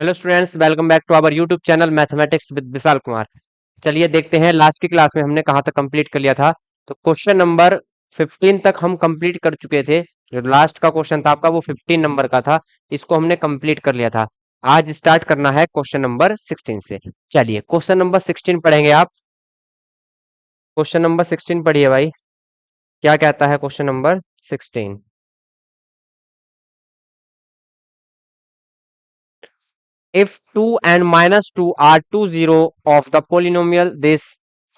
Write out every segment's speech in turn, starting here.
Hello students, welcome back to our YouTube channel mathematics with Vishal Kumar. चलिए देखते हैं, last की क्लास में हमने कहाँ तक कंप्लीट कर लिया था। तो क्वेश्चन नंबर 15 तक हम कंप्लीट कर चुके थे। जो लास्ट का क्वेश्चन था आपका वो 15 नंबर का था। इसको हमने कंप्लीट कर लिया था। आज स्टार्ट करना है क्वेश्चन नंबर 16 से। चलिए क्वेश्चन नंबर 16 पढ़ेंगे आप। क्वेश्चन नंबर 16 पढ़िए भाई। क्या कहता है question number 16? If 2 and minus 2 are two zero of the polynomial, this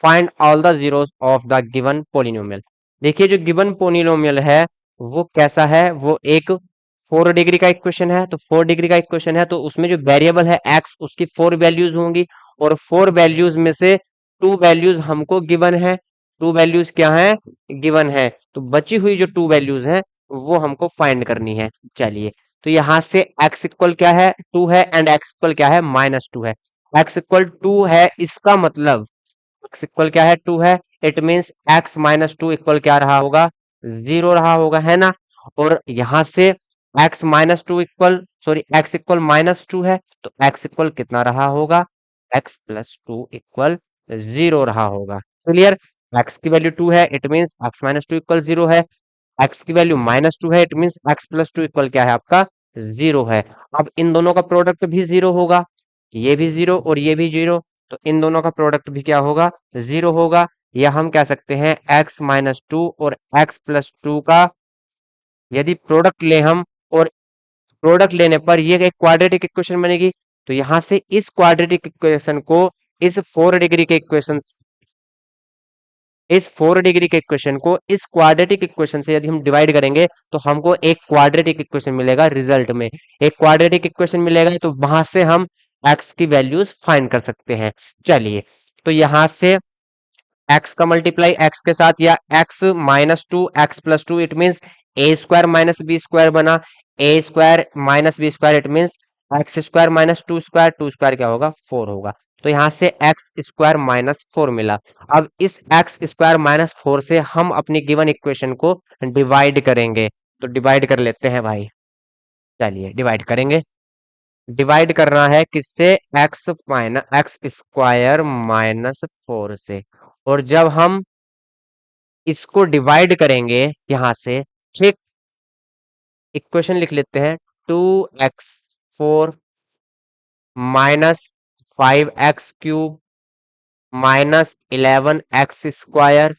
find all the zeros of the given polynomial। देखिए जो गिवन पोलिनोमियल है वो कैसा है, वो एक 4 डिग्री का इक्वेशन है। तो 4 डिग्री का इक्वेशन है तो उसमें जो वेरिएबल है x उसकी 4 वैल्यूज होंगी, और 4 वैल्यूज में से 2 वैल्यूज हमको गिवन है। 2 वैल्यूज क्या है? गिवन है। तो बची हुई जो 2 वैल्यूज हैं वो हमको फाइंड करनी है। चलिए, तो यहां से x इक्वल क्या है? 2 है, एंड x इक्वल क्या है? -2 है। x इक्वल 2 है, इसका मतलब x इक्वल क्या है? 2 है। इट मींस x -2 इक्वल क्या रहा होगा? 0 रहा होगा, है ना। और यहां से x इक्वल -2 है, तो x इक्वल कितना रहा होगा? x+2 इक्वल 0 रहा होगा। क्लियर? x की वैल्यू 2 है, इट मींस x-2 इक्वल 0 है। x की वैल्यू -2 है, इट मींस x+2 इक्वल क्या है आपका? 0 है। अब इन दोनों का प्रोडक्ट भी 0 होगा, ये भी 0 और ये भी 0। तो इन दोनों का प्रोडक्ट भी क्या होगा? 0 होगा। या हम कह सकते हैं x-2 और x+2 का यदि प्रोडक्ट ले हम, और प्रोडक्ट लेने पर ये एक क्वाड्रेटिक इक्वेशन बनेगी। तो यहां से इस क्वाड्रेटिक इक्वेशन को इस 4 डिग्री के इक्वेशन इस 4 डिग्री के इक्वेशन को इस क्वाड्रेटिक इक्वेशन से यदि हम डिवाइड करेंगे तो हमको एक क्वाड्रेटिक इक्वेशन मिलेगा। रिजल्ट में एक क्वाड्रेटिक इक्वेशन मिलेगा, तो वहां से हम x की वैल्यूज फाइंड कर सकते हैं। चलिए, तो यहां से x का मल्टीप्लाई x के साथ, या x-2 x+2, it means a square minus b square बना। A square minus b square, it means x square minus two square क्या होगा? 4 होगा। तो यहां से एक्स स्क्वायर -4 मिला। अब इस एक्स स्क्वायर -4 से हम अपनी गिवन इक्वेशन को डिवाइड करेंगे। तो डिवाइड कर लेते हैं भाई। चलिए डिवाइड करेंगे। डिवाइड करना है किससे? एक्स स्क्वायर -4 से। और जब हम इसको डिवाइड करेंगे यहां से, ठीक, इक्वेशन लिख लेते हैं। 2x4 -5x³ -11x²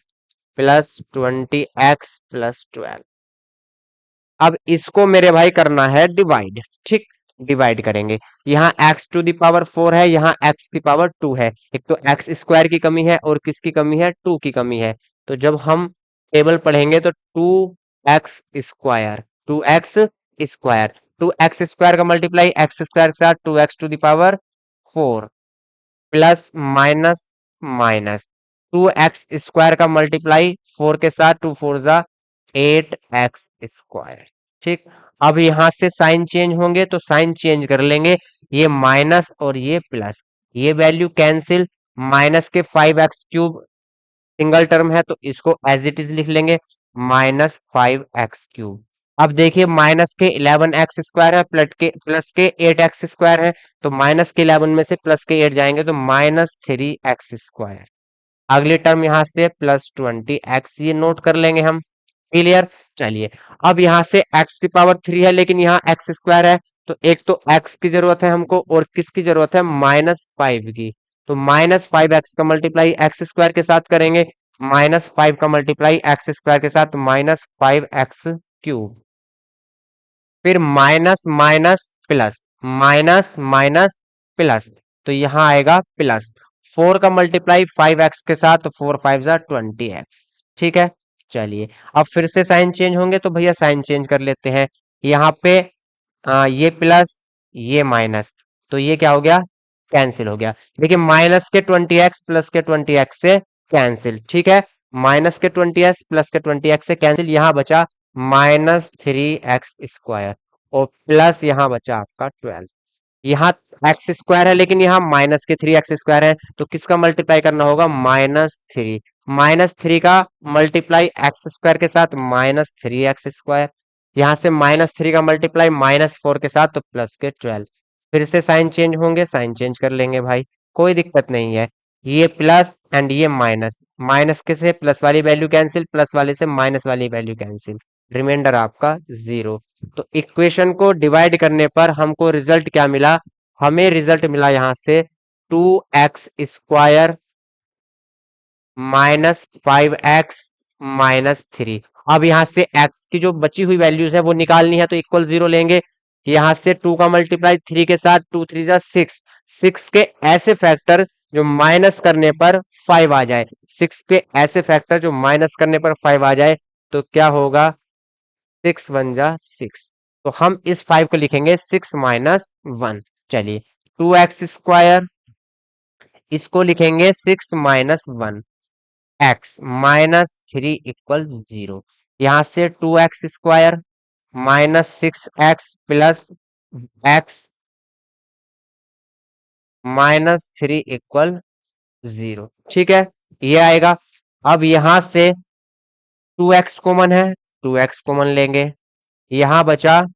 +20x+12। अब इसको मेरे भाई करना है डिवाइड, ठीक। डिवाइड करेंगे। यहाँ x⁴ है, यहाँ x⁴ है। एक तो एक्स स्क्वायर की कमी है और किसकी कमी है? 2 की कमी है। तो जब हम टेबल पढ़ेंगे तो 2x², 2x² 2x² का मल्टीप्लाई x² के साथ 2x⁴ plus minus minus 2x² का मल्टीप्लाई 4 के साथ, 2×4 = 8x²। ठीक। अब यहां से साइन चेंज होंगे तो साइन चेंज कर लेंगे। ये माइनस और ये प्लस, ये वैल्यू कैंसिल। माइनस के 5x³ सिंगल टर्म है तो इसको एज इट इज लिख लेंगे, -5x³। अब देखिए माइनस के 11x² है, प्लस के 8x² है। तो माइनस के 11 में से प्लस के 8 जाएंगे तो -3x²। अगली टर्म यहां से +20x, ये नोट कर लेंगे हम। क्लियर? चलिए, अब यहां से x⁴ है, लेकिन यहाँ x² है। तो एक तो x की जरूरत है हमको, और किसकी जरूरत है? -5 की। तो -5x का मल्टीप्लाई x² के साथ करेंगे, -5 का मल्टीप्लाई x² के साथ -5x³। फिर minus minus plus, minus minus plus, तो यहां आएगा प्लस। 4 का मल्टीप्लाई 5x के साथ, तो 4×5 = 20x। ठीक है। चलिए, अब फिर से साइन चेंज होंगे तो भैया साइन चेंज कर लेते हैं। यहाँ पे ये प्लस, ये माइनस, तो ये क्या हो गया? कैंसिल हो गया। देखिए माइनस के 20x प्लस के 20x से कैंसिल, ठीक है। माइनस के 20x प्लस के 20x से कैंसिल, यहां बचा -3x² और प्लस यहां बचा आपका 12। यहाँ x² है, लेकिन यहाँ माइनस के 3x² है, तो किसका मल्टीप्लाई करना होगा? -3। -3 का मल्टीप्लाई x² के साथ -3x²। यहां से -3 का मल्टीप्लाई -4 के साथ, तो प्लस के 12। फिर से साइन चेंज होंगे, साइन चेंज कर लेंगे भाई, कोई दिक्कत नहीं है। ये प्लस एंड ये माइनस, माइनस के से प्लस वाली वैल्यू कैंसिल, प्लस वाले से माइनस वाली वैल्यू कैंसिल, रिमाइंडर आपका जीरो। तो इक्वेशन को डिवाइड करने पर हमको रिजल्ट क्या मिला? हमें रिजल्ट मिला यहाँ से 2x² -5x -3। अब यहाँ से x की जो बची हुई वैल्यूज है वो निकालनी है, तो इक्वल 0 लेंगे। यहाँ से 2 का मल्टीप्लाई 3 के साथ, 2 3 जा 6, 6 के ऐसे फैक्टर जो माइनस करने पर 5 आ जाए, 6 के ऐसे फैक्टर जो माइनस करने पर 5 आ जाए, तो क्या होगा? 6 1 जा 6। तो हम इस 5 को लिखेंगे 6 -1। चलिए, 2x², इसको लिखेंगे 6 -1, x -3 = 0। यहां से 2x² -6x प्लस x -3 = 0। ठीक है, ये आएगा। अब यहां से 2x कॉमन है, 2x कॉमन लेंगे, यहां बचा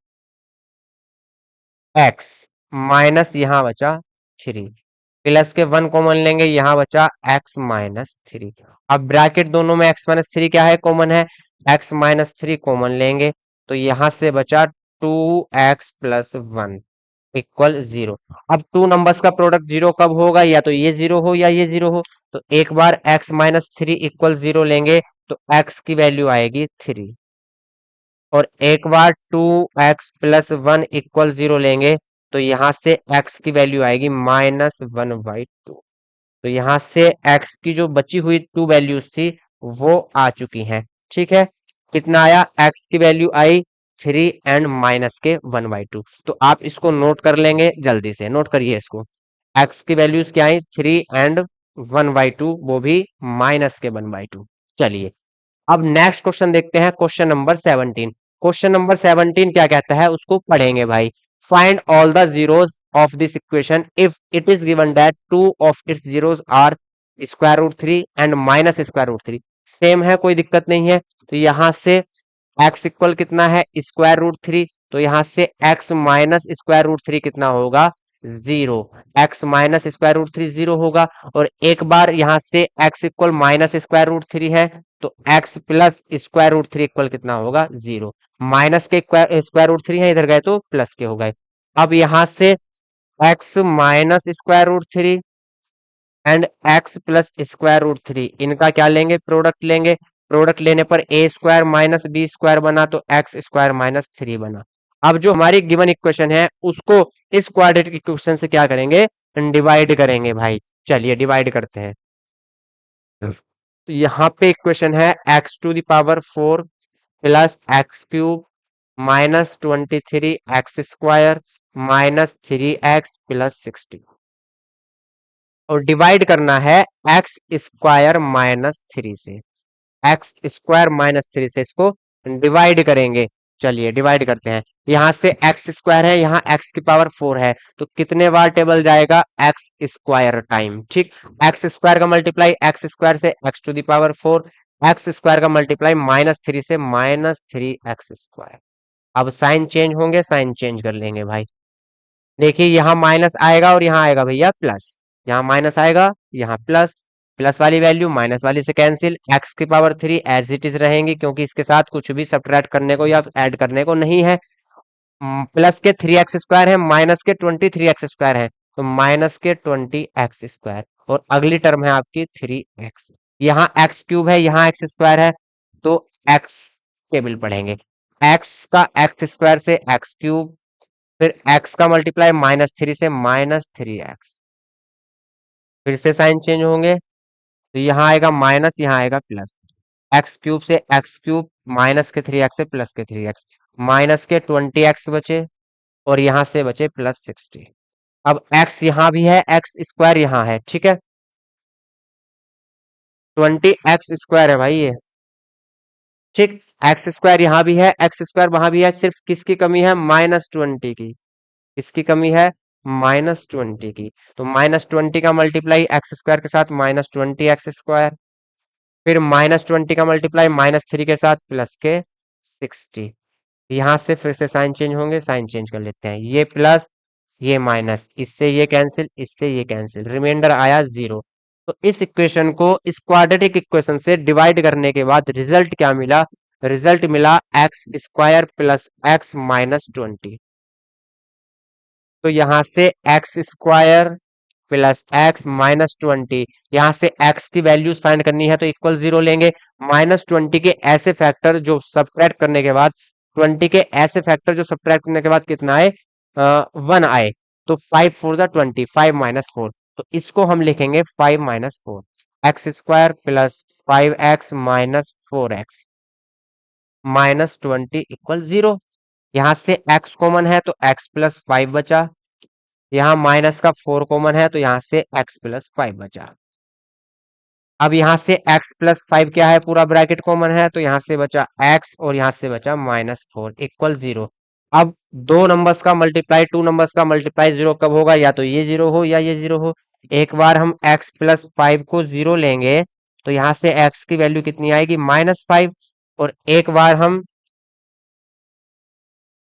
x माइनस, यहां बचा 3, प्लस के 1 कॉमन लेंगे, यहां बचा x -3। अब ब्रैकेट दोनों में x -3 क्या है? कॉमन है, x -3 कॉमन लेंगे, तो यहां से बचा 2x + 1 = 0। अब टू नंबर्स का प्रोडक्ट जीरो कब होगा? या तो ये जीरो हो या ये जीरो हो। तो एक बार x -3 = 0 लेंगे, तो x की वैल्यू आएगी 3, और एक बार 2x + 1 = 0 लेंगे, तो यहां से x की वैल्यू आएगी -1/2। तो यहाँ से x की जो बची हुई टू वैल्यूज थी वो आ चुकी हैं। ठीक है, कितना आया? x की वैल्यू आई 3 एंड माइनस के 1/2। तो आप इसको नोट कर लेंगे, जल्दी से नोट करिए इसको। x की वैल्यूज क्या आई? 3 एंड 1/2, वो भी माइनस के 1/2। चलिए, अब नेक्स्ट क्वेश्चन देखते हैं, क्वेश्चन नंबर 17। क्वेश्चन नंबर 17 क्या कहता है, उसको पढ़ेंगे भाई। Find all the zeros of this equation if it is given that two of its zeros are √3 and -√3। Same है, कोई दिक्कत नहीं है। तो यहां से x इक्वल कितना है? √3। तो यहां से x माइनस √3 कितना होगा? 0। x माइनस √3 0 होगा। और एक बार यहां से x इक्वल -√3 है, तो x प्लस √3 इक्वल कितना होगा? 0। माइनस के √3 है, इधर गए तो प्लस के हो गए। अब यहां से x minus √3 and x plus √3, इनका क्या लेंगे? प्रोडक्ट लेंगे। प्रोडक्ट लेने पर a² - b² बना, तो x² - 3 बना। अब जो हमारी गिवन इक्वेशन है उसको इस क्वाड्रेटिक इक्वेशन से क्या करेंगे? डिवाइड करेंगे भाई। चलिए डिवाइड करते हैं। तो यहाँ पे इक्वेशन है x⁴ plus x³ -23x² -3x + 60, और डिवाइड करना है x² - 3 से। x² - 3 से इसको डिवाइड करेंगे। चलिए डिवाइड करते हैं। यहां से x² है, यहाँ x⁴ है, तो कितने बार टेबल जाएगा? x² time. ठीक, x² का मल्टीप्लाई x² से x⁴, x² का मल्टीप्लाई -3 से -3x²। अब साइन चेंज होंगे, साइन चेंज कर लेंगे भाई। देखिए यहाँ माइनस आएगा और यहाँ आएगा भैया प्लस, यहाँ माइनस आएगा, यहाँ प्लस, प्लस वाली वैल्यू माइनस वाली से cancel, x⁴ as it is रहेंगी, क्योंकि इसके साथ कुछ भी सब्ट्रैक्ट करने को या ऐड करने को नहीं है। प्लस के 3x² है, माइनस के 23x² है, तो माइनस के 20x², और अगली टर्म है आपकी 3x। यहाँ x³ है, यहाँ x² है, तो x टेबल पढ़ेंगे। x का x² से x³, फिर x का मल्टीप्लाई -3 से -3x, फिर से साइन चेंज होंगे, तो यहाँ आएगा माइनस, यहाँ आएगा प्लस, x³ से x³ माइनस के 3x से प्लस के 3x, माइनस के 20x बचे, और यहाँ से बचे +60। अब x यहाँ भी है, x² यहाँ है, ठीक है, 20x² है भाई ये। ठीक, x² यहाँ भी है, x² वहां भी है, सिर्फ किसकी कमी है? -20 की। किसकी कमी है? -20 की। तो -20 का मल्टीप्लाई x² के साथ -20x², फिर -20 का मल्टीप्लाई -3 के साथ प्लस के 60। यहां से फिर से साइन चेंज होंगे, साइन चेंज कर लेते हैं, ये प्लस ये माइनस, इससे ये कैंसिल, इससे ये कैंसिल, रिमाइंडर आया 0। तो इस इक्वेशन को इस क्वाड्रेटिक इक्वेशन से डिवाइड करने के बाद रिजल्ट क्या मिला? रिजल्ट मिला x square plus x minus 20। तो यहां से x square plus x minus 20, यहां से एक्स की वैल्यूज फाइंड करनी है तो इक्वल 0 लेंगे। माइनस 20 के ऐसे फैक्टर जो सब्ट्रैक्ट करने के बाद, 20 के ऐसे फैक्टर जो सब्ट्रैक्ट करने के बाद कितना आए? 1 आए। तो 5 4 जा 20, 5 माइनस 4। तो इसको हम लिखेंगे 5 minus 4, x square plus 5x minus 4x minus 20 equal 0। यहाँ से x कॉमन है तो x प्लस 5 बचा, यहाँ माइनस का 4 कॉमन है तो यहाँ से x प्लस 5 बचा। अब यहाँ से x प्लस 5 क्या है? पूरा ब्रैकेट कॉमन है तो यहाँ से बचा x और यहाँ से बचा माइनस 4 इक्वल 0। अब दो नंबर्स का मल्टीप्लाई, टू नंबर्स का मल्टीप्लाई 0 कब होगा? या तो ये 0 हो या ये 0 हो। एक बार हम x प्लस 5 को 0 लेंगे तो यहाँ से x की वैल्यू कितनी आएगी? माइनस 5। और एक बार हम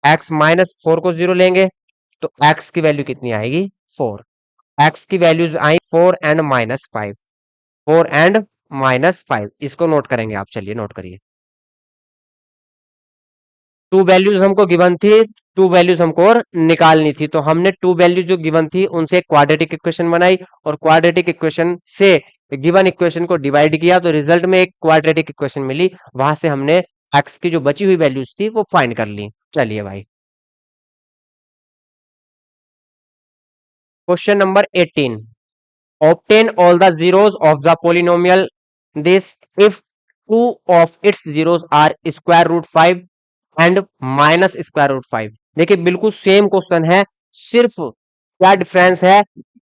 x माइनस 4 को 0 लेंगे तो x की वैल्यू कितनी आएगी? 4। x की values I 4 and minus 5, 4 and minus 5। इसको नोट करेंगे आप, चलिए नोट करिए। टू वैल्यूज हमको गिवन थी, टू वैल्यूज हमको और निकालनी थी, तो हमने टू वैल्यू जो गिवन थी उनसे क्वाड्रेटिक इक्वेशन बनाई और क्वाड्रेटिक इक्वेशन से गिवन इक्वेशन को डिवाइड किया तो रिजल्ट में एक क्वाड्रेटिक इक्वेशन मिली। वहां से हमने एक्स की जो बची हुई वैल्यूज थी वो फाइंड कर ली। चलिए भाई, question number 18, obtain all the zeros of the polynomial this if two of its zeros are square root 5 and minus square root 5। देखिए बिल्कुल सेम क्वेश्चन है, सिर्फ क्या डिफरेंस है?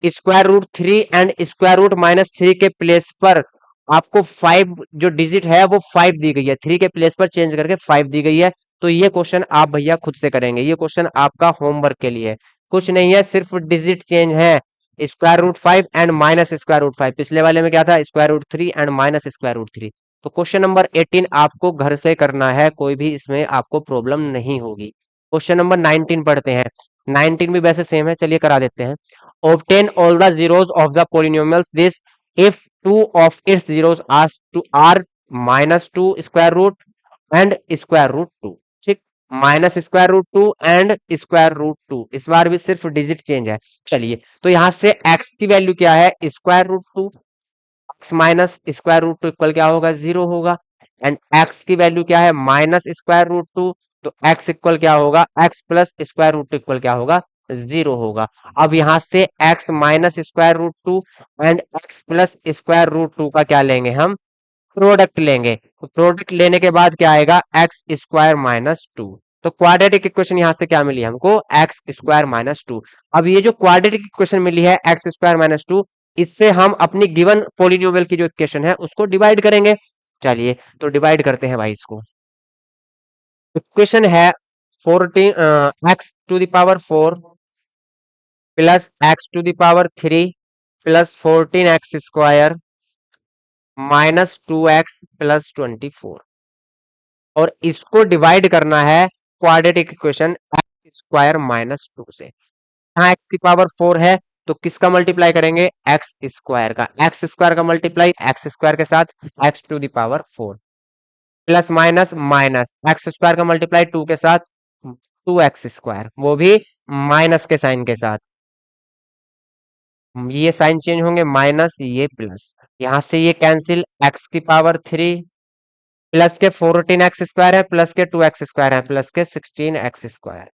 Square root 3 and square root minus 3 के place पर आपको 5 जो डिजिट है वो 5 दी गई है, 3 के प्लेस पर चेंज करके 5 दी गई है। तो ये क्वेश्चन आप भैया खुद से करेंगे, ये क्वेश्चन आपका होमवर्क के लिए है, कुछ नहीं है, सिर्फ डिजिट चेंज है। Square root 5 and minus square root 5, पिछले वाले में क्या था? Square root 3 and minus square root 3। तो क्वेश्चन नंबर 18 आपको घर से करना है, कोई भी इसमें आपको प्रॉब्लम नहीं होगी। क्वेश्चन नंबर 19 पढ़ते हैं। 19 भी वैसे सेम है, चलिए करा देते हैं। Obtain all the zeros of the polynomials this if two of its zeros are minus two square root and square root two. ठीक, minus square root two and square root two, इस बार भी सिर्फ डिजिट चेंज है। चलिए, तो यहां से x की वैल्यू क्या है? Square root two. X minus square root two equal क्या होगा? 0 होगा। एंड एक्स की वैल्यू क्या है? Minus square root two. तो एक्स इक्वल क्या होगा? X plus square root two equal क्या होगा? 0 होगा। अब यहां से x minus square root two and x plus square root two का क्या लेंगे हम? प्रोडक्ट लेंगे। तो प्रोडक्ट लेने के बाद क्या आएगा? X square minus to. तो क्वाड्रेटिक इक्वेशन यहां से क्या मिली हमको? X square minus to. अब ये जो क्वाड्रेटिक इक्वेशन मिली है एक्स स्क्वायर माइनस टू, इससे हम अपनी गिवन पोलिनोमियल की जो इक्वेशन है उसको डिवाइड करेंगे। चलिए, तो डिवाइड करते हैं भाई इसको। इक्वेशन है 14 x to the power 4 plus x to the power 3 plus 14 x square minus 2 x plus 24। और इसको डिवाइड करना है quadratic equation x square minus two से। यहाँ एक्स की पावर 4 है तो किसका मल्टीप्लाई करेंगे? एक्स स्क्वायर का। एक्स स्क्वायर का मल्टीप्लाई एक्स स्क्वायर के साथ x to the power 4 plus minus minus x square का मल्टीप्लाई 2 के साथ 2 एक्स स्क्वायर, वो भी माइनस के साइन के साथ। ये साइन चेंज होंगे, माइनस ये प्लस, यहां से ये कैंसिल, एक्स की पावर 3 प्लस के 14 एक्स स्क्वायर है प्लस के 2 एक्स स्क्वायर है प्लस के 16 एक्स स्क्वायर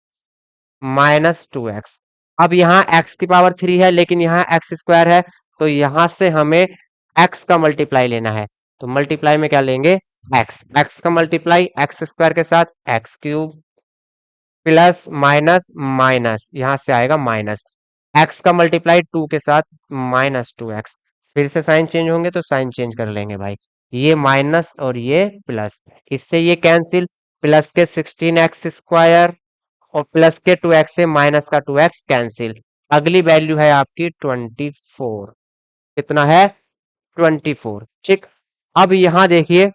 माइनस 2 एक्स। अब यहाँ एक्स की पावर 3 है लेकिन यहाँ एक्स स्क्वायर है, तो यहां से हमें एक्स का मल्टीप्लाई लेना है। तो मल्टीप्लाई में क्या लेंगे? एक्स, एक्स का मल्टीप्लाई एक्स स्क्वायर के साथ x cube plus minus minus, यहां से आएगा माइनस, एक्स का मल्टीप्लाई 2 के साथ माइनस 2 एक्स। फिर से साइन चेंज होंगे तो साइन चेंज कर लेंगे भाई, ये माइनस और ये प्लस, इससे ये कैंसिल, प्लस के 16 एक्स स्क्वायर और प्लस के 2 एक्स से माइनस का 2 एक्स कैंसिल। अगली वैल्यू है आपकी 24। कितना है? 24। ठीक, अब यहां देखिए,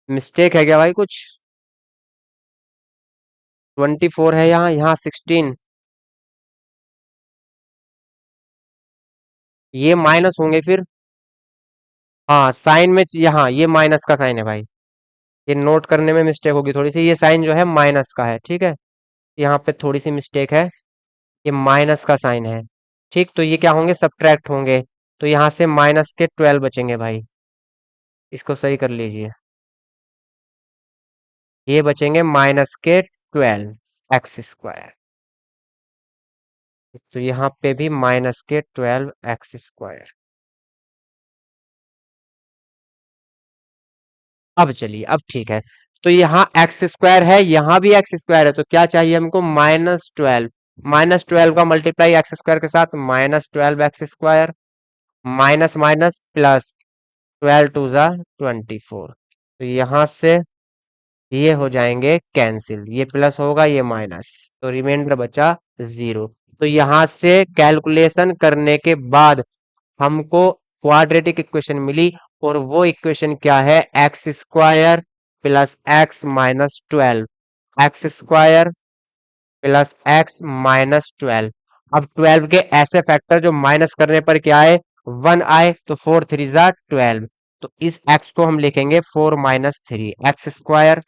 मिस्टेक है क्या भाई कुछ? 24 है यहाँ, यहाँ 16, ये माइनस होंगे फिर। हाँ साइन में यहाँ ये माइनस का साइन है भाई, ये नोट करने में मिस्टेक होगी थोड़ी सी, ये साइन जो है माइनस का है, ठीक है, यहाँ पे थोड़ी सी मिस्टेक है, ये माइनस का साइन है। ठीक, तो ये क्या होंगे, सब्ट्रैक्ट होंगे, तो यहाँ से माइनस के 12 बचेंगे भाई, इसको सही कर लीजिए, ये बचेंगे माइनस के 12 एक्स स्क्वायर, तो यहाँ पे भी माइनस के 12 एक्स स्क्वायर। अब चलिए, अब ठीक है, तो यहाँ एक्स स्क्वायर है, यहाँ भी एक्स स्क्वायर है, तो क्या चाहिए हमको, -12, -12 का मल्टीप्लाई एक्स स्क्वायर के साथ, -12 एक्स square, minus minus plus, 12 two ज़ा 24, तो यहाँ से ये हो जाएंगे कैंसिल, ये प्लस होगा ये माइनस, तो रिमाइंडर बचा 0। तो यहाँ से कैलकुलेशन करने के बाद हमको क्वाड्रेटिक इक्वेशन मिली, और वो इक्वेशन क्या है, x square plus x minus 12, एक्स स्क्वायर प्लस एक्स माइनस 12। अब 12 के ऐसे फैक्टर जो माइनस करने पर क्या आए, 1 आए, तो 4 3 ज़ा 12, तो इस x को हम लिखेंगे 4 minus 3, x square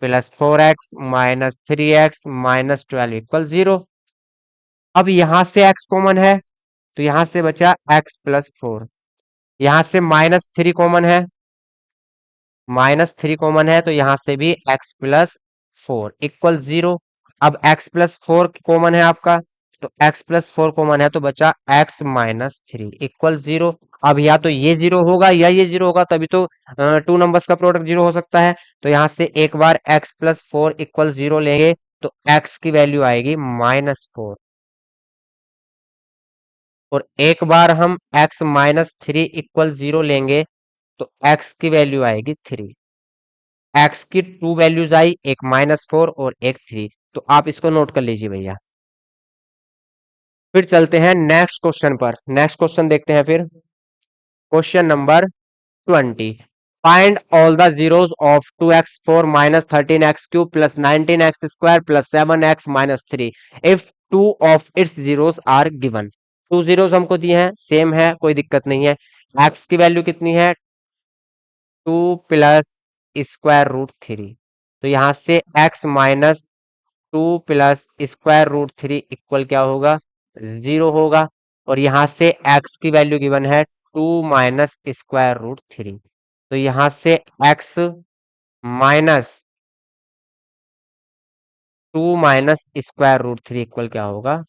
plus 4x minus 3x minus 12 equal 0। अब यहां से x कॉमन है, तो यहां से बचा x प्लस 4, यहां से -3 कॉमन है, -3 कॉमन है, तो यहां से भी x प्लस 4 इक्वल 0। अब x प्लस 4 कॉमन है आपका, तो x प्लस 4 कॉमन है, तो बचा x माइनस 3 इक्वल 0। अब या तो ये 0 होगा या ये 0 होगा, तभी तो टू नंबर्स का प्रोडक्ट 0 हो सकता है, तो यहां से एक बार x प्लस 4 इक्वल 0 लेंगे, तो x की वैल्यू आएगी -4, और एक बार हम x माइनस 3 इक्वल 0 लेंगे, तो x की वैल्यू आएगी 3। x की टू वैल्यूज आई, एक -4 और एक 3, तो आप इसको नोट कर लीजिए भैया। फिर चलते हैं नेक्स्ट क्वेश्चन पर, नेक्स्ट क्वेश्चन देखते हैं फिर, question number 20, find all the zeros of 2x4 minus 13x cube plus 19x square plus 7x minus 3 if two of its zeros are given. Two zeros हमको दिए हैं, सेम है, कोई दिक्कत नहीं है। x की वैल्यू कितनी है, 2 प्लस स्क्वायर रूट 3, तो यहां से x minus 2 plus square root 3 equal क्या होगा, 0 होगा, और यहां से x की वैल्यू गिवन है 2 माइनस स्क्वायर रूट 3, तो यहां से x minus 2 minus square root 3 equal क्या होगा,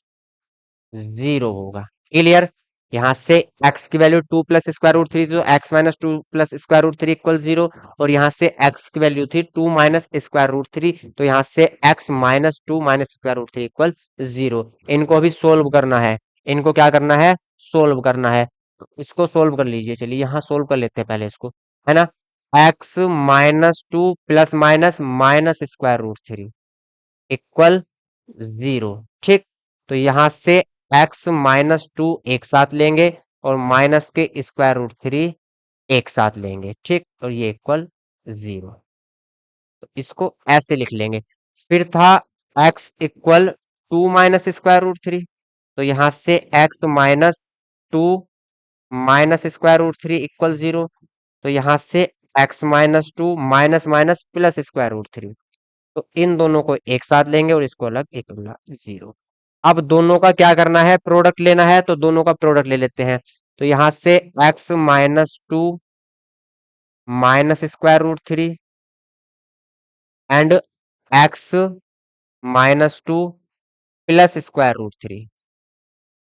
0 होगा। क्लियर, यहाँ से x की वैल्यू 2 प्लस स्क्वायर रूट 3, तो x minus 2 plus square root 3 equal 0, और यहाँ से x की वैल्यू थी 2 माइनस स्क्वायर रूट 3, तो यहाँ से x minus 2 minus square root 3 equal 0। इनको अभी सोल्व करना है, इनको क्या करना है, सोल्व करना है, तो इसको सोल्व कर लीजिए, चलिए यहाँ सोल्व कर लेते हैं पहले इसको, है ना, x minus 2 plus minus minus square root 3 equal 0। ठीक, तो यहां से x माइनस 2 एक साथ लेंगे, और माइनस के स्क्वायर रूट 3 एक साथ लेंगे, ठीक, और ये इक्वल 0, तो इसको ऐसे लिख लेंगे। फिर था x equal 2 minus square root 3, तो यहां से x minus 2 minus square root 3 equal 0, तो यहां से x minus 2 minus minus plus square root 3, तो इन दोनों को एक साथ लेंगे और इसको अलग, एक अगला 0। अब दोनों का क्या करना है, प्रोडक्ट लेना है, तो दोनों का प्रोडक्ट ले लेते हैं, तो यहां से x minus 2 minus square root 3 and x minus 2 plus square root 3,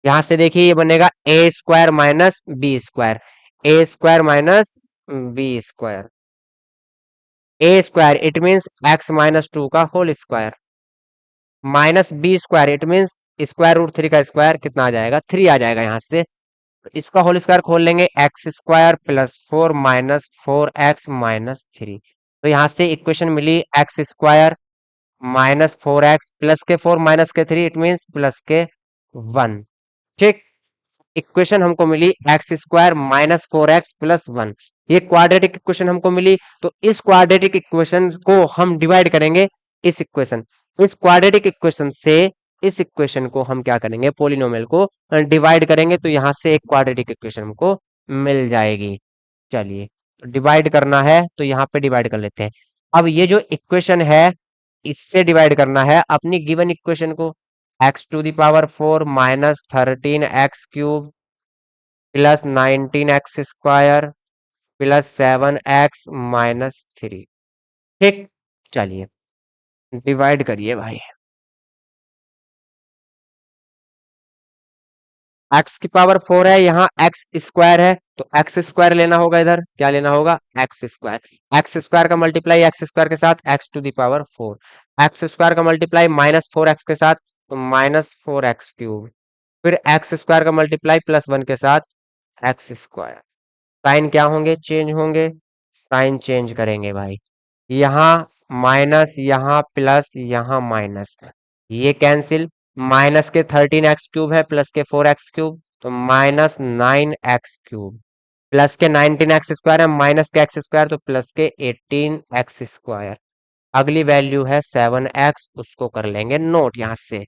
यहां से देखिए ये बनेगा a square minus b square, a square minus b square, a square it means x minus 2 का whole square, minus b square it means square root 3 का square, कितना आ जाएगा, 3 आ जाएगा यहाँ से, तो इसका होल स्क्वायर खोल लेंगे, x square plus 4 minus 4x minus 3, तो यहाँ से इक्वेशन मिली x square minus 4x plus के 4 माइनस के 3 इट मीन्स प्लस के 1। ठीक, इक्वेशन हमको मिली x square minus 4x plus 1, ये क्वाड्रेटिक इक्वेशन हमको मिली, तो इस क्वाड्रेटिक इक्वेशन को हम डिवाइड करेंगे इस इक्वेशन, इस क्वाड्रेटिक इक्वेशन से इस इक्वेशन को हम क्या करेंगे, पोलिनोमियल को डिवाइड करेंगे, तो यहां से एक क्वाड्रेटिक इक्वेशन हमको मिल जाएगी। चलिए, डिवाइड करना है तो यहाँ पे डिवाइड कर लेते हैं। अब ये जो इक्वेशन है इससे डिवाइड करना है अपनी गिवन इक्वेशन को, x⁴ minus 13x³ plus 19x² plus 7x−3। ठीक, चलिए डिवाइड करिए भाई। x⁴ है, यहाँ x² है, तो x² लेना होगा, इधर क्या लेना होगा, x²। x² का मल्टीप्लाई x² के साथ x⁴, x² का मल्टीप्लाई -4x के साथ तो -4x³, फिर x² का मल्टीप्लाई +1 के साथ x²। साइन क्या होंगे, चेंज होंगे, साइन चेंज करेंगे भाई। यहाँ माइनस, यहाँ प्लस, यहाँ माइनस, ये कैंसिल। माइनस के 13x³ है, प्लस के 4x³ तो -9x³ प्लस के 19x² है, माइनस के x² तो प्लस के 18x²। अगली वैल्यू है 7x, उसको कर लेंगे नोट यहां से।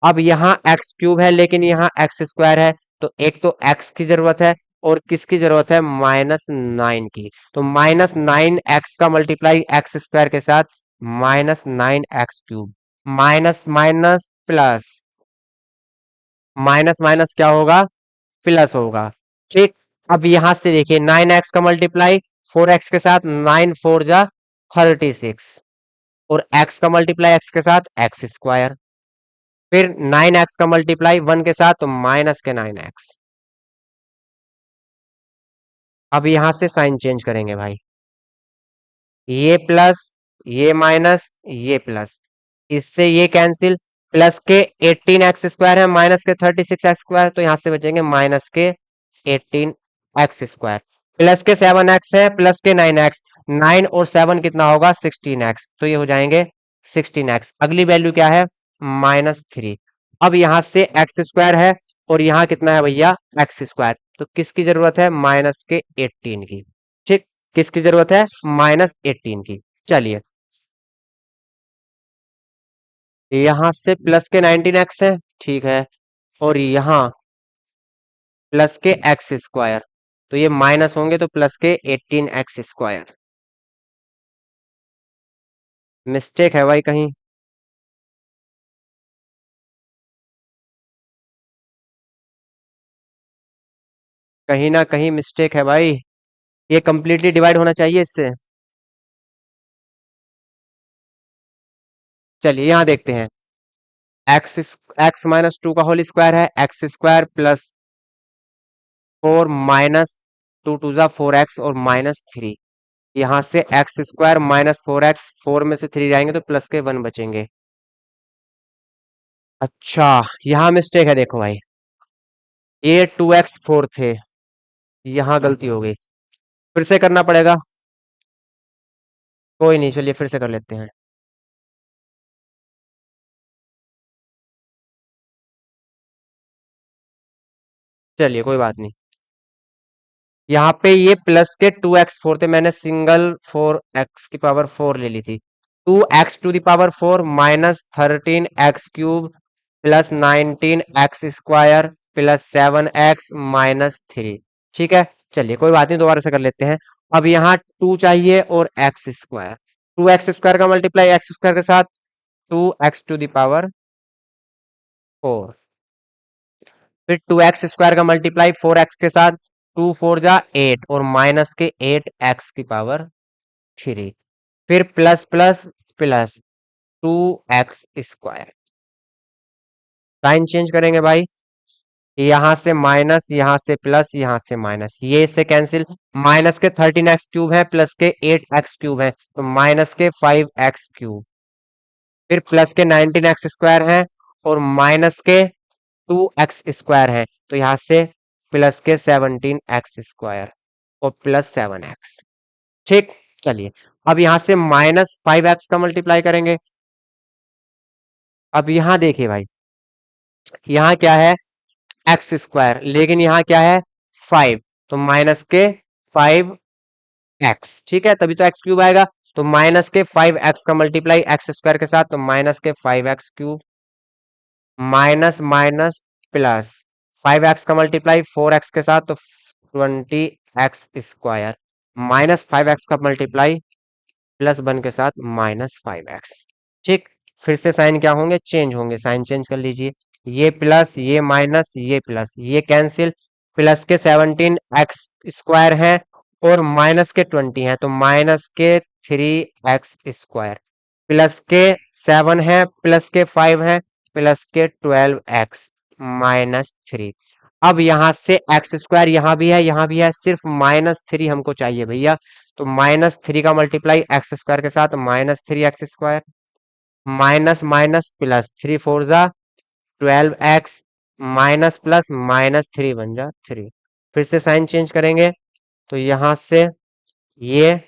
अब यहाँ x³ है लेकिन यहाँ x² है, तो एक तो x की जरूरत है और किसकी जरूरत है, -9 की। तो -9x का मल्टीप्लाई x² के साथ -9x³, minus minus plus, minus minus क्या होगा, प्लस होगा। ठीक, अब यहां से देखिए 9x का मल्टीप्लाई 4x के साथ, 9×4 = 36, और x का मल्टीप्लाई x के साथ x², फिर 9x का मल्टीप्लाई 1 के साथ तो माइनस के 9x। अब यहां से साइन चेंज करेंगे भाई, ये प्लस, ये माइनस, ये प्लस, इससे ये कैंसिल। प्लस के 18x² है, माइनस के 36x², तो यहां से बचेंगे माइनस के 18x², प्लस के 7x है, प्लस के 9x, 9 और 7 कितना होगा, 16x, तो ये हो जाएंगे 16x। अगली वैल्यू क्या है, -3। अब यहां से x² है और यहाँ कितना है भैया, x², तो किसकी जरूरत है, माइनस के 18 की। ठीक, किसकी जरूरत है, -18 की। चलिए, यहां से प्लस के 19x है, ठीक है, और यहाँ प्लस के x², तो ये माइनस होंगे तो प्लस के 18x²। मिस्टेक है भाई कहीं, कहीं ना कहीं मिस्टेक है भाई, ये कंप्लीटली डिवाइड होना चाहिए इससे। चलिए यहाँ देखते हैं, एक्स x-2 का होल स्क्वायर है, x² प्लस 4 माइनस 2×2 = 4x और -3। यहाँ से x² -4x, 4 में से 3 जाएंगे तो प्लस के 1 बचेंगे। अच्छा, यहाँ मिस्टेक है, देखो भाई, ये 2x4 थे, यहाँ गलती हो गई, फिर से करना पड़ेगा। कोई नहीं, चलिए फिर से कर लेते हैं। चलिए कोई बात नहीं, यहाँ पे ये प्लस के 2x4 थे, मैंने सिंगल 4x⁴ ले ली थी। 2x⁴ -13x³ plus 19x² plus 7x−3। ठीक है, चलिए कोई बात नहीं, दोबारा से कर लेते हैं। अब यहाँ 2 चाहिए और x², 2x² का मल्टीप्लाई x² के साथ 2x⁴, फिर 2x² का मल्टीप्लाई 4x के साथ 2×4 = 8 और माइनस के 8x⁴, फिर plus plus plus 2x²। Sign change करेंगे भाई, यहां से माइनस, यहां से प्लस, यहां से माइनस, ये इससे कैंसिल। माइनस के 13x³ है, प्लस के 8x³ है, तो माइनस के 5x³, फिर प्लस के 19x² है और माइनस के 2x² है, तो यहां से प्लस के 17x² और प्लस 7x। ठीक, चलिए अब यहां से -5x का मल्टीप्लाई करेंगे। अब यहां देखिए भाई, यहाँ क्या है, x², लेकिन यहाँ क्या है 5, तो माइनस के 5x, ठीक है, तभी तो x³ आएगा। तो माइनस के 5x का मल्टीप्लाई एक्स स्क्वायर के साथ, तो माइनस के 5x³ minus minus plus 5x का मल्टीप्लाई 4x के साथ, तो 20x² माइनस 5x का मल्टीप्लाई प्लस 1 के साथ -5x। ठीक, फिर से साइन क्या होंगे, चेंज होंगे, साइन चेंज कर लीजिए। ये प्लस, ये माइनस, ये प्लस, ये कैंसिल। प्लस के 17x² है और माइनस के 20 है, तो माइनस के 3x²। प्लस के 7 है, प्लस के 5 है, प्लस के 12x -3। अब यहां से x² यहां भी है, यहां भी है, सिर्फ -3 हमको चाहिए भैया। तो -3 का मल्टीप्लाई x² के साथ, -3x² माइनस माइनस प्लस 3 4 जा 12x माइनस प्लस -3 1 जा 3। फिर से साइन चेंज करेंगे, तो यहां से ये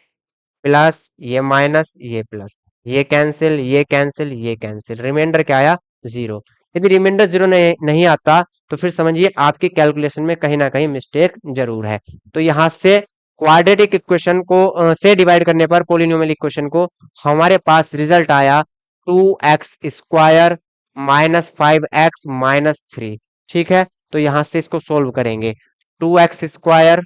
प्लस, ये माइनस, ये प्लस, ये कैंसिल, ये कैंसिल, ये कैंसिल, रिमाइंडर क्या आया, 0। यदि रिमाइंडर 0 नहीं आता तो फिर समझिए आपकी कैलकुलेशन में कहीं ना कहीं मिस्टेक जरूर है। तो यहां से क्वाड्रेटिक इक्वेशन को से डिवाइड करने पर पोलिनोमियल इक्वेशन को हमारे पास रिजल्ट आया 2x² -5x -3। ठीक है, तो यहां से इसको सोल्व करेंगे, 2x²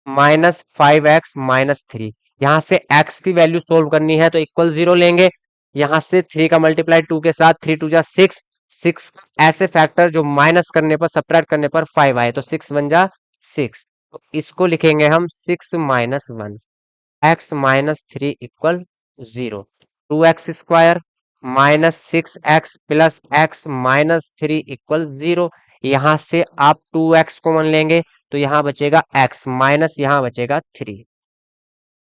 -5x -3। यहाँ से x की वैल्यू सोल्व करनी है तो इक्वल 0 लेंगे। यहाँ से 3 का मल्टीप्लाई 2 के साथ, 3 2 जा 6, 6 ऐसे फैक्टर जो माइनस करने पर, सब्ट्रैक्ट करने पर 5 आए, तो 6 1 जा 6। तो इसको लिखेंगे हम 6 - 1 x -3 equal 0। 2x² -6x plus x-3 equal 0। यहां से आप 2x कॉमन लेंगे तो यहां बचेगा x माइनस, यहां बचेगा 3,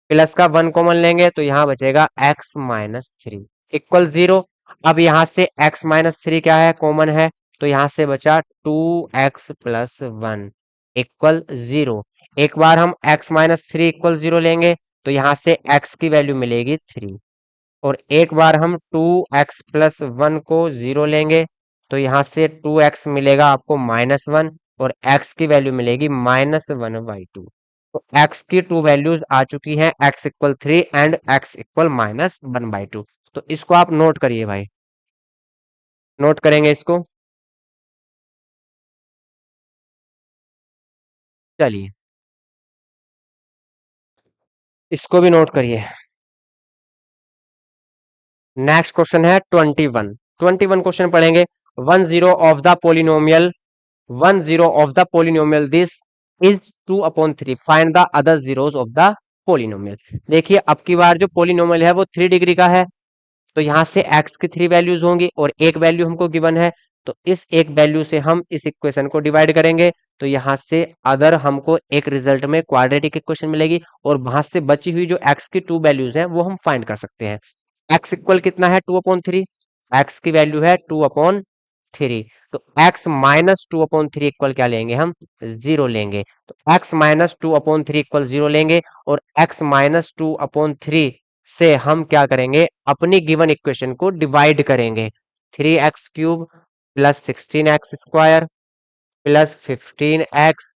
प्लस का 1 कॉमन लेंगे तो यहां बचेगा x-3 इक्वल 0। अब यहां से x-3 क्या है, कॉमन है, तो यहां से बचा 2x प्लस 1 इक्वल 0। एक बार हम x-3 इक्वल 0 लेंगे तो यहां से x की वैल्यू मिलेगी 3, और एक बार हम 2x प्लस 1 को 0 लेंगे तो यहां से 2x मिलेगा आपको -1, और x की वैल्यू मिलेगी -1/2। तो x की 2 वैल्यूज आ चुकी हैं, x equal 3 and x equal -1/2। तो इसको आप नोट करिए भाई, नोट करेंगे इसको, चलिए इसको भी नोट करिए। नेक्स्ट क्वेश्चन है 21। 21 क्वेश्चन पढ़ेंगे। 1 0 of the polynomial this is 2/3, find the other zeros of the polynomial. देखिए अब की बार जो पोलिनोमियल है वो 3 डिग्री का है, तो यहां से x की 3 वैल्यूज होंगी और एक वैल्यू हमको गिवन है, तो इस एक वैल्यू से हम इस इक्वेशन को डिवाइड करेंगे, तो यहां से अदर हमको एक रिजल्ट में क्वाड्रेटिक इक्वेशन मिलेगी, और वहां से बची हुई जो x की 2 वैल्यूज हैं वो हम फाइंड कर सकते हैं। x इक्वल कितना है, 2/3, x की वैल्यू है 2/3, तो x -2/3 इक्वल क्या लेंगे हम, 0 लेंगे। तो x -2/3 इक्वल 0 लेंगे, और x -2/3 से हम क्या करेंगे, अपनी गिवन इक्वेशन को डिवाइड करेंगे। 3x³ plus 16x² plus 15x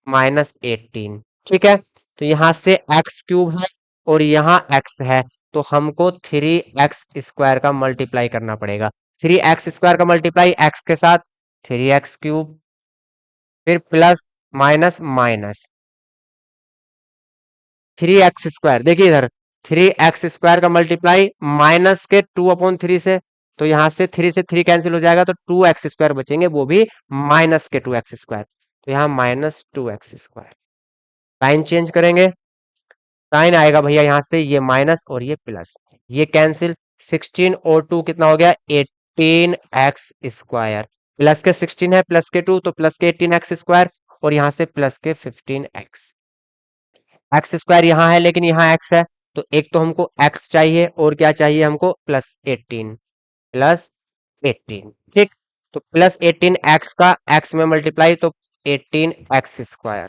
-18। ठीक है, तो यहां से x³ है और यहाँ x है, तो हमको 3x² का मल्टीप्लाई करना पड़ेगा। 3x² का मल्टीप्लाई x के साथ 3x³, फिर प्लस माइनस माइनस 3x²। देखिए इधर 3x² का मल्टीप्लाई माइनस के 2/3 से, तो यहां से 3 से 3 कैंसिल हो जाएगा, तो 2x² बचेंगे, वो भी माइनस के 2x², तो यहाँ -2x²। साइन चेंज करेंगे, साइन आएगा भैया यहाँ से, ये माइनस और ये प्लस, ये कैंसिल, 16 और 2 कितना हो गया, 18x²। प्लस के 16 है, प्लस के 2, तो प्लस के 18x², और यहाँ से प्लस के 15x। x² यहाँ है लेकिन यहाँ x है, तो एक तो हमको x चाहिए और क्या चाहिए हमको, +18, +18। ठीक, तो +18x का x में मल्टीप्लाई, तो 18x²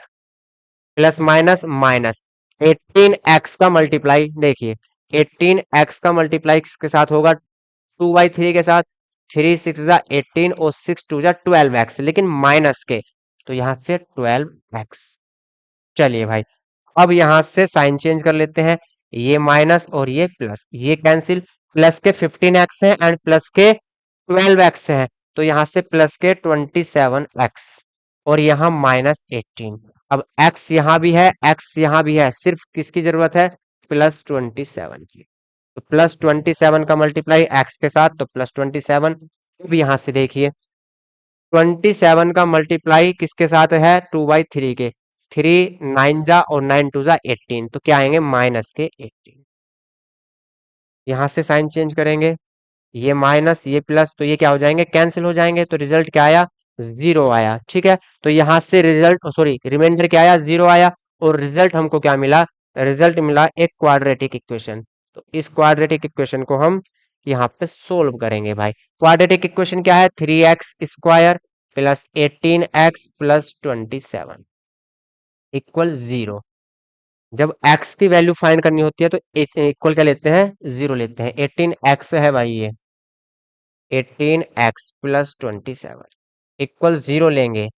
plus minus minus 18x का मल्टीप्लाई, देखिए 18x का मल्टीप्लाई किसके साथ होगा, 2/3 के साथ, 3 6 जा 18 और 6 2 जा 12x, लेकिन माइनस के, तो यहां से 12x। चलिए भाई, अब यहां से साइन चेंज कर लेते हैं। ये माइनस और ये प्लस, ये कैंसिल, प्लस के 15x है एंड प्लस के 12x है, तो यहां से प्लस के 27x और यहाँ -18। अब x यहाँ भी है, x यहाँ भी है, सिर्फ किसकी जरूरत है, +27 की। तो +27 का मल्टीप्लाई x के साथ, तो +27। अब यहां से देखिए 27 का मल्टीप्लाई किसके साथ है, 2/3 के, 3 9 जा और 9 2 जा 18, तो क्या आएंगे माइनस के 18। यहां से साइन चेंज करेंगे, ये माइनस ये प्लस, तो ये क्या हो जाएंगे, कैंसिल हो जाएंगे, तो रिजल्ट क्या आया, 0 आया। ठीक है, तो यहां से रिजल्ट सॉरी रिमाइंडर क्या आया, 0 आया, और रिजल्ट हमको क्या मिला, रिजल्ट मिला एक क्वाड्रेटिक इक्वेशन। तो इस क्वाड्रेटिक इक्वेशन को हम यहाँ पे सोल्व करेंगे भाई। क्वाड्रेटिक इक्वेशन क्या है, 3x² plus 18x plus 27 equal 0। जब x की वैल्यू फाइंड करनी होती है तो इक्वल क्या लेते हैं, 0 लेते हैं। 18x है भाई, ये 18x प्लस 27 इक्वल 0 लेंगे,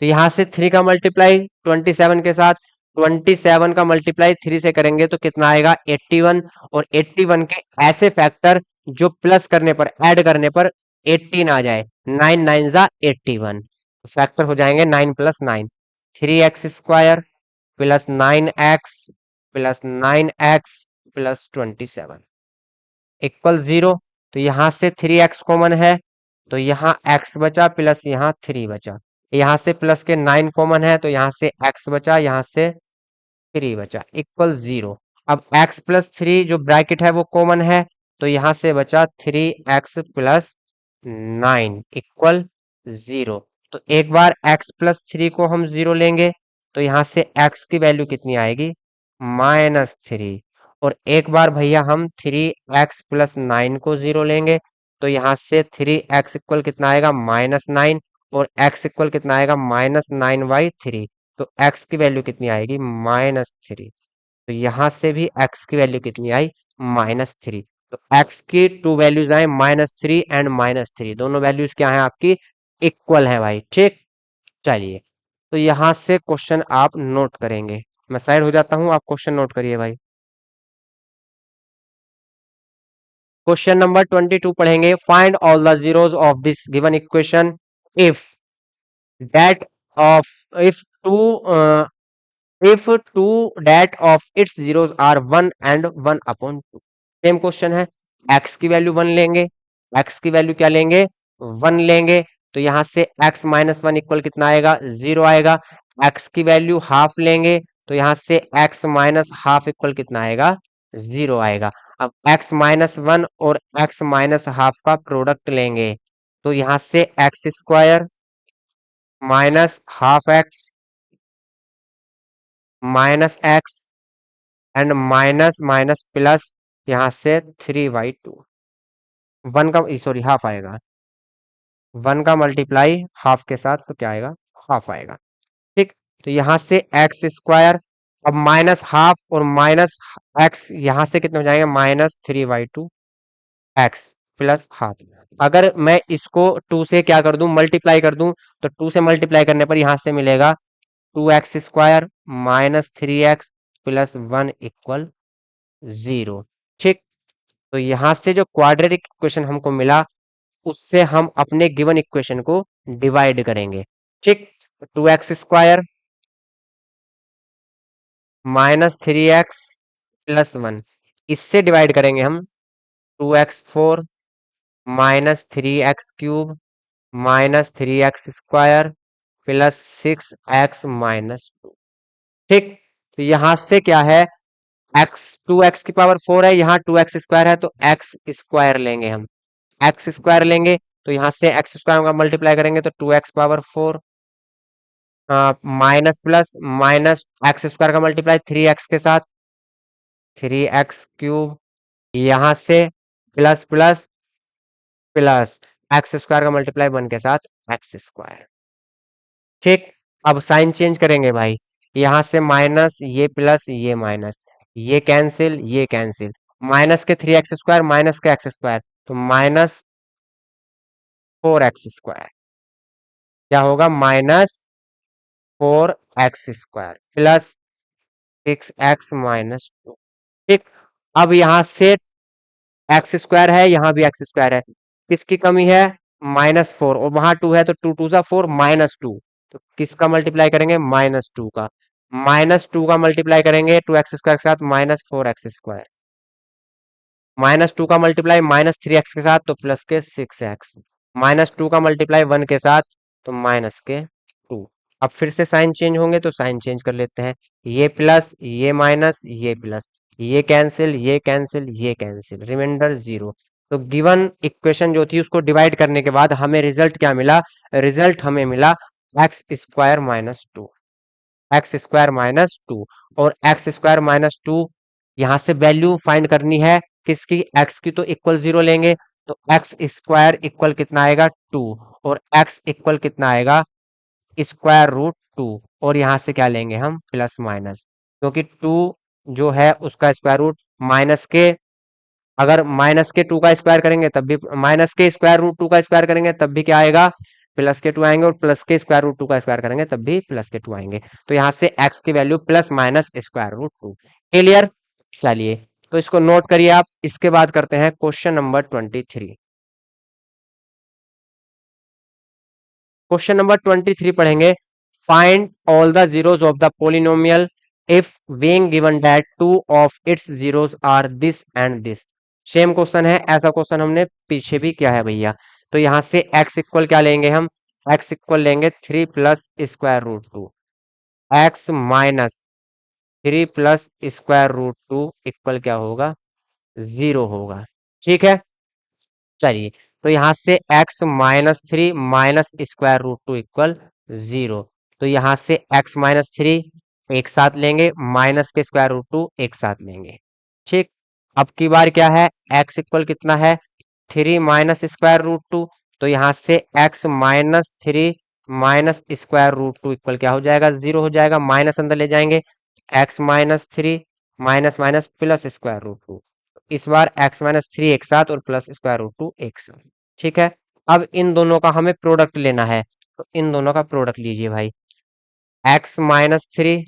तो यहां से 3 का मल्टीप्लाई 27 के साथ, 27 का मल्टीप्लाई 3 से करेंगे तो कितना आएगा, 81, और 81 के ऐसे फैक्टर जो प्लस करने पर, ऐड करने पर 18 आ जाए, 9 9 जा 81, फैक्टर हो जाएंगे 9 plus 9, 3x² plus 9x plus 9x plus 27 equal 0। तो यहां से 3x कॉमन है, तो यहाँ x बचा प्लस यहाँ 3 बचा, यहाँ से प्लस के 9 कॉमन है, तो यहाँ से x बचा, यहाँ से 3 बचा इक्वल 0। अब x प्लस 3 जो ब्रैकेट है वो कॉमन है, तो यहाँ से बचा 3x प्लस 9 इक्वल 0। तो एक बार x प्लस 3 को हम 0 लेंगे, तो यहाँ से x की वैल्यू कितनी आएगी, -3। और एक बार भैया हम 3x प्लस 9 को 0 लेंगे, तो यहाँ से 3x इक्वल कितना आएगा, -9, और x इक्वल कितना आएगा, -9/3। तो x की वैल्यू कितनी आएगी, -3। तो यहां से भी x की वैल्यू कितनी आई, -3। तो x की टू वैल्यूज आए -3 एंड -3, दोनों वैल्यूज क्या है आपकी, इक्वल है भाई। ठीक, चलिए, तो यहां से क्वेश्चन आप नोट करेंगे, मैं साइड हो जाता हूं, आप क्वेश्चन नोट करिए भाई। क्वेश्चन नंबर 22 पढ़ेंगे, find all the zeros of this given equation if that of if two that of its zeros are 1 and 1/2। Same question है, x की वैल्यू 1 लेंगे, x की वैल्यू क्या लेंगे, 1 लेंगे, तो यहां से x -1 इक्वल कितना आएगा, 0 आएगा। x की वैल्यू हाफ लेंगे, तो यहां से x माइनस हाफ इक्वल कितना आएगा, 0 आएगा। अब x -1 और x माइनस हाफ का प्रोडक्ट लेंगे, तो यहां से x² minus half x minus x and minus minus plus, यहां से 3/2, 1 का सॉरी हाफ आएगा, 1 का मल्टीप्लाई हाफ के साथ, तो क्या आएगा, हाफ आएगा। ठीक, तो यहां से x², अब माइनस हाफ और माइनस एक्स यहां से कितने हो जाएंगे, -3/2 एक्स प्लस हाफ। अगर मैं इसको 2 से क्या कर दूं, मल्टीप्लाई कर दूं, तो 2 से मल्टीप्लाई करने पर यहां से मिलेगा 2x² -3x प्लस 1 इक्वल 0। ठीक, तो यहां से जो क्वाड्रेटिक इक्वेशन हमको मिला, उससे हम अपने गिवन इक्वेशन को डिवाइड करेंगे। ठीक, 2x² -3x प्लस 1, इससे डिवाइड करेंगे हम 2x4 -3x³ -3x² plus 6x-2। ठीक, तो यहां से क्या है, x 2x⁴ है, यहाँ 2x² है, तो x² लेंगे हम, x² लेंगे, तो यहाँ से x² का मल्टीप्लाई करेंगे तो 2x⁴ minus plus minus x² का मल्टीप्लाई 3x के साथ 3x³, यहाँ से प्लस प्लस प्लस x² का मल्टीप्लाई 1 के साथ x²। ठीक, अब साइन चेंज करेंगे भाई, यहां से माइनस, ये प्लस, ये माइनस, ये कैंसिल, माइनस के 3x² माइनस के x², तो -4x², क्या होगा, -4x² प्लस 6x-2। ठीक, अब यहां से एक्स स्क्वायर है, यहां भी एक्स स्क्वायर है, किसकी कमी है, -4, और वहां 2 है तो 2 2 सा 4 -2, तो किसका मल्टीप्लाई करेंगे, -2 का, -2 का मल्टीप्लाई करेंगे 2x² के साथ -4x², -2 का मल्टीप्लाई -3x के साथ तो +6x, -2 का मल्टीप्लाई 1 के साथ तो -2। अब फिर से साइन चेंज होंगे तो साइन चेंज कर लेते हैं, ये प्लस ये माइनस ये प्लस, ये कैंसिल ये कैंसिल ये कैंसिल, रिमाइंडर 0। तो गिवन इक्वेशन जो थी उसको डिवाइड करने के बाद हमें रिजल्ट क्या मिला, रिजल्ट हमें मिला x² - 2, x² - 2, और x² - 2 यहां से वैल्यू फाइंड करनी है किसकी, x की, तो इक्वल 0 लेंगे, तो x² इक्वल कितना आएगा 2, और x इक्वल कितना आएगा √2, और यहां से क्या लेंगे हम, प्लस माइनस, क्योंकि 2 जो है उसका स्क्वायर रूट माइनस के, अगर -2 का स्क्वायर करेंगे तब भी, -√2 का स्क्वायर करेंगे तब भी क्या आएगा, +2 आएंगे, और +√2 का स्क्वायर करेंगे तब भी +2 आएंगे, तो यहाँ से x की वैल्यू ±√2। क्लियर, चलिए तो इसको नोट करिए आप, इसके बाद करते हैं क्वेश्चन नंबर 23। क्वेश्चन नंबर 23 पढ़ेंगे, find all the zeros of the polynomial if being given that two of its zeros are this and this. Same question है, ऐसा क्वेश्चन हमने पीछे भी किया है भैया। तो यहां से x इक्वल क्या लेंगे हम, x इक्वल लेंगे 3 plus square root 2, x minus 3 plus square root 2 equal क्या होगा, 0 होगा। ठीक है, चलिए तो यहां से x-3 minus square root 2 equal 0, तो यहां से x-3 एक साथ लेंगे, माइनस के स्क्वायर रूट 2 एक साथ लेंगे। ठीक, अब की बार क्या है, x इक्वल कितना है, 3 माइनस स्क्वायर रूट 2, तो यहां से x-3 minus square root 2 equal क्या हो जाएगा, 0 हो जाएगा, माइनस अंदर ले जाएंगे, x-3 minus minus plus square root 2, इस बार x-3 एक साथ और प्लस स्क्वायर रूट 2 एक साथ। ठीक है, अब इन दोनों का हमें प्रोडक्ट लेना है, तो इन दोनों का प्रोडक्ट लीजिए भाई, x-3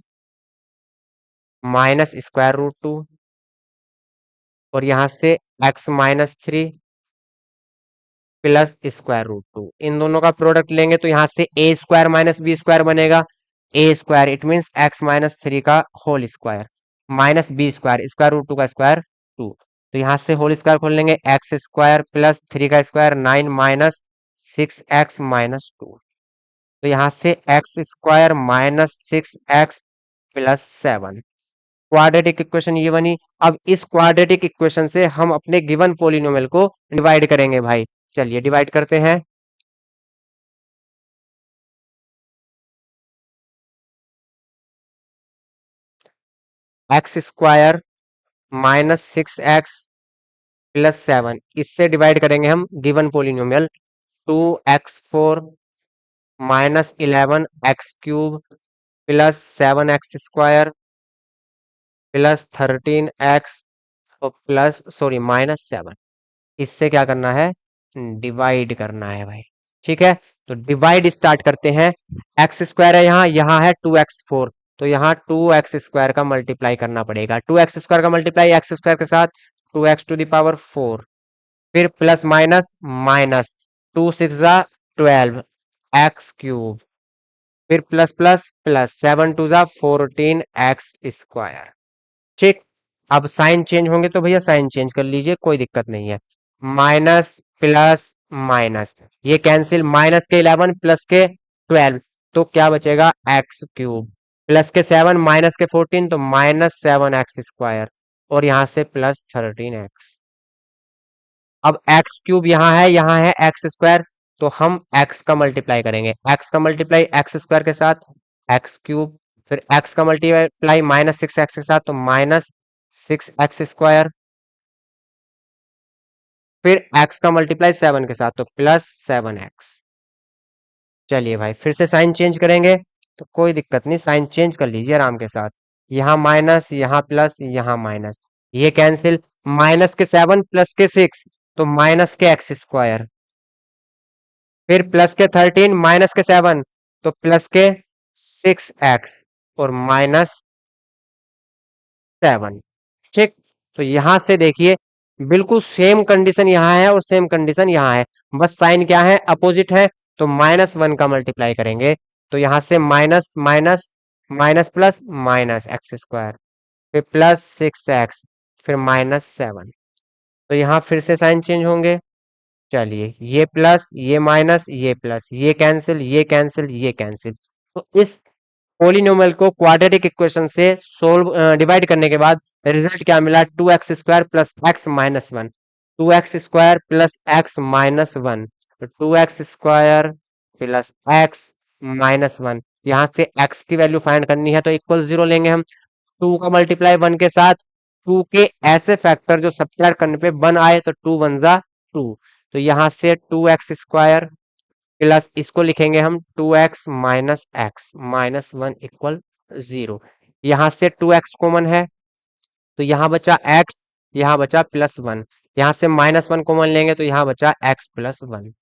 माइनस स्क्वायर रूट 2, और यहां से x-3 प्लस स्क्वायर रूट 2, इन दोनों का प्रोडक्ट लेंगे तो यहां से a² माइनस b² बनेगा, a² इट मीन x-3 का whole square minus b² square root 2 का स्क्वायर 2, तो यहां से होल स्क्वायर खोल लेंगे, x² प्लस 3 का स्क्वायर 9 माइनस 6x-2, तो यहां से x² minus 6x plus 7, quadratic equation ये बनी। अब इस क्वाड्रेटिक इक्वेशन से हम अपने गिवन पोलिनोमियल को डिवाइड करेंगे भाई, चलिए डिवाइड करते हैं। x² माइनस 6x प्लस 7, इससे डिवाइड करेंगे हम given polynomial 2x4 minus 11x³ plus 7x² plus 13x और प्लस सॉरी -7, इससे क्या करना है, डिवाइड करना है भाई। ठीक है, तो डिवाइड स्टार्ट करते हैं, x² है यहाँ, यहाँ है 2x4, तो यहाँ 2x² का मल्टीप्लाई करना पड़ेगा, 2x² का मल्टीप्लाई x² के साथ 2x⁴, फिर प्लस माइनस माइनस 2 6 × 12 x³, फिर प्लस प्लस प्लस 7 2 × 14 x²। ठीक, अब साइन चेंज होंगे तो भैया साइन चेंज कर लीजिए, कोई दिक्कत नहीं है, माइनस प्लस माइनस ये कैंसिल, माइनस के 11 प्लस के 12, तो क्या बचेगा x³ प्लस के 7 माइनस के 14, तो -7x², और यहां से प्लस 13x। अब x³ यहाँ है x², तो हम x का मल्टीप्लाई करेंगे, x का मल्टीप्लाई x² के साथ x³, फिर x का मल्टीप्लाई -6x के साथ तो -6x², फिर x का मल्टीप्लाई 7 के साथ तो +7x। चलिए भाई फिर से साइन चेंज करेंगे, तो कोई दिक्कत नहीं, साइन चेंज कर लीजिए आराम के साथ, यहाँ माइनस यहाँ प्लस यहाँ माइनस, ये कैंसिल, माइनस के 7 प्लस के 6 तो माइनस के x², फिर प्लस के 13 माइनस के 7 तो प्लस के 6x और -7। ठीक, तो यहां से देखिए बिल्कुल सेम कंडीशन यहाँ है और सेम कंडीशन यहाँ है, बस साइन क्या है, अपोजिट है। तो -1 का मल्टीप्लाई करेंगे तो यहां से minus minus minus plus minus x square, फिर +6x, फिर -7। तो यहाँ फिर से साइन चेंज होंगे। चलिए ये प्लस ये माइनस ये प्लस, ये कैंसिल ये कैंसिल ये कैंसिल। तो इस पोलिनोमियल को क्वाड्रेटिक इक्वेशन से सोल्व डिवाइड करने के बाद रिजल्ट क्या मिला, 2x² plus x minus one, 2x² plus x minus one. तो 2x² plus x minus one, यहाँ से x की वैल्यू फाइंड करनी है तो इक्वल 0 लेंगे हम। 2 का मल्टीप्लाई 1 के साथ, 2 के ऐसे फैक्टर जो सब्ट्रैक्ट करने पे 1 आए तो 2 1 जा 2। तो यहाँ से 2x² प्लस इसको लिखेंगे हम 2x minus x minus one equal 0। यहाँ से 2x कॉमन है तो यहाँ बचा x, यहाँ बचा +1। यहाँ से -1 कॉमन लेंगे तो यहाँ बचा x +1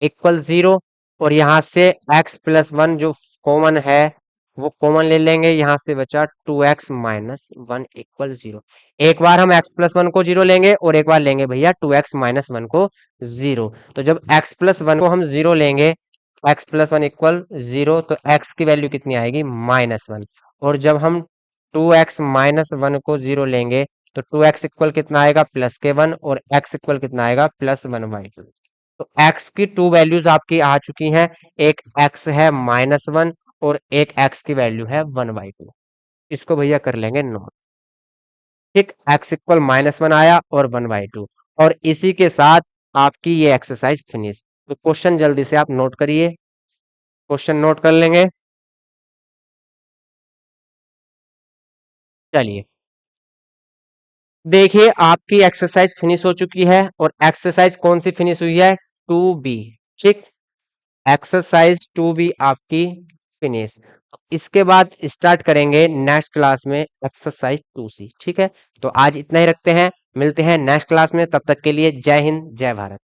इक्वल 0। और यहाँ से x +1 जो कॉमन है वो कॉमन ले लेंगे, यहाँ से बचा 2x माइनस वन इक्वल 0। एक बार हम x +1 को 0 लेंगे और एक बार लेंगे भैया 2x माइनस वन को 0। तो जब x +1 को हम 0 लेंगे, x +1 इक्वल 0, तो x की वैल्यू कितनी आएगी, -1। और जब हम 2x माइनस वन को 0 लेंगे तो 2x इक्वल कितना आएगा, +1, और x इक्वल कितना आएगा, +1/2। तो x की टू वैल्यूज आपकी आ चुकी हैं, एक x है -1 और एक x की वैल्यू है 1/2। इसको भैया कर लेंगे नोट। ठीक, x इक्वल -1 आया और 1/2। और इसी के साथ आपकी ये एक्सरसाइज फिनिश। तो क्वेश्चन जल्दी से आप नोट करिए, क्वेश्चन नोट कर लेंगे। चलिए देखिए आपकी एक्सरसाइज फिनिश हो चुकी है, और एक्सरसाइज कौन सी फिनिश हुई है, 2b। ठीक, एक्सरसाइज 2b आपकी फिनिश। इसके बाद स्टार्ट करेंगे नेक्स्ट क्लास में एक्सरसाइज 2c। ठीक है, तो आज इतना ही रखते हैं, मिलते हैं नेक्स्ट क्लास में, तब तक के लिए जय हिंद जय भारत।